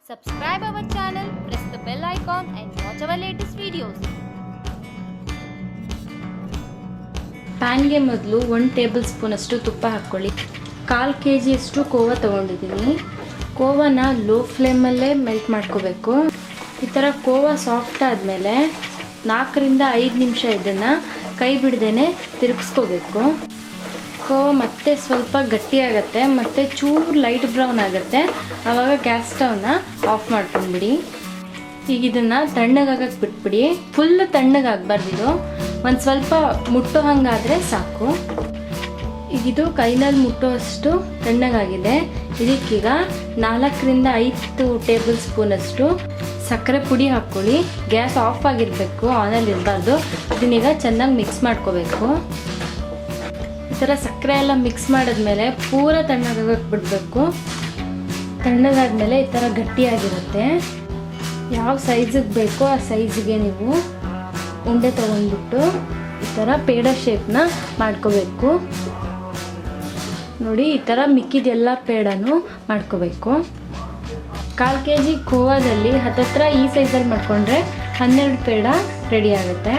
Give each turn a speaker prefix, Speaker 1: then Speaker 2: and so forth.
Speaker 1: Subscribe our channel, press the bell icon and watch our latest videos.
Speaker 2: ಪ್ಯಾನ್ಗೆ ಮೊದಲು 1 table spoon ಅಷ್ಟು ತುಪ್ಪ ಹಾಕ್ಕೊಳ್ಳಿ. 1/4 kg ಅಷ್ಟು ಕೋವಾ ತೊಗೊಂಡಿದ್ದೀನಿ. ಕೋವಾನ ಲೋ ಫ್ಲೇಮಲ್ಲೇ ಮೆಲ್ಟ್ ಮಾಡ್ಕೋಬೇಕು. ಈ ಥರ ಕೋವಾ ಸಾಫ್ಟ್ ಆದಮೇಲೆ 4 ರಿಂದ 5 ನಿಮಿಷ ಇದನ್ನು ಕೈ ಬಿಡದೇನೆ ತಿರುಗಿಸ್ಕೋಬೇಕು. ಕೋವಾ ಮತ್ತೆ ಸ್ವಲ್ಪ ಗಟ್ಟಿಯಾಗತ್ತೆ ಮತ್ತು ಚೂರು ಲೈಟ್ ಬ್ರೌನ್ ಆಗುತ್ತೆ. ಆವಾಗ ಗ್ಯಾಸ್ ಸ್ಟವ್ನ ಆಫ್ ಮಾಡ್ಕೊಂಡ್ಬಿಡಿ. ಈಗ ಇದನ್ನು ತಣ್ಣಗಾಗಕ್ಕೆ ಬಿಟ್ಬಿಡಿ. ಫುಲ್ ತಣ್ಣಗಾಗಬಾರ್ದು, ಇದು ಒಂದು ಸ್ವಲ್ಪ ಮುಟ್ಟೋ ಹಾಗಾದರೆ ಸಾಕು. ಈಗಿದು ಕೈನಲ್ಲಿ ಮುಟ್ಟೋಷ್ಟು ತಣ್ಣಗಾಗಿದೆ. ಇದಕ್ಕೀಗ 4 ರಿಂದ 5 ಟೇಬಲ್ ಸ್ಪೂನಷ್ಟು ಸಕ್ಕರೆ ಪುಡಿ ಹಾಕ್ಕೊಳ್ಳಿ. ಗ್ಯಾಸ್ ಆಫ್ ಆಗಿರಬೇಕು, ಆನಲ್ಲಿ ಇರಬಾರ್ದು. ಇದನ್ನೀಗ ಚೆನ್ನಾಗಿ ಮಿಕ್ಸ್ ಮಾಡ್ಕೋಬೇಕು. ಈ ಥರ ಸಕ್ಕರೆ ಎಲ್ಲ ಮಿಕ್ಸ್ ಮಾಡಿದ್ಮೇಲೆ ಪೂರ ತಣ್ಣಗಾಗಕ್ಕೆ ಬಿಡಬೇಕು. ತಣ್ಣಗಾದ್ಮೇಲೆ ಈ ಥರ ಗಟ್ಟಿಯಾಗಿರುತ್ತೆ. ಯಾವ ಸೈಜಿಗೆ ಬೇಕೋ ಆ ಸೈಜಿಗೆ ನೀವು ಉಂಡೆ ತೊಗೊಂಡ್ಬಿಟ್ಟು ಈ ಥರ ಪೇಡ ಶೇಪ್ನ ಮಾಡ್ಕೋಬೇಕು. ನೋಡಿ, ಈ ಥರ ಮಿಕ್ಕಿದೆಲ್ಲ ಪೇಡನೂ ಮಾಡ್ಕೋಬೇಕು. 1/4 kg ಕೋವಾದಲ್ಲಿ ಹತ್ತತ್ರ ಈ ಸೈಜಲ್ಲಿ ಮಾಡಿಕೊಂಡ್ರೆ 12 ಪೇಡ ರೆಡಿ ಆಗುತ್ತೆ.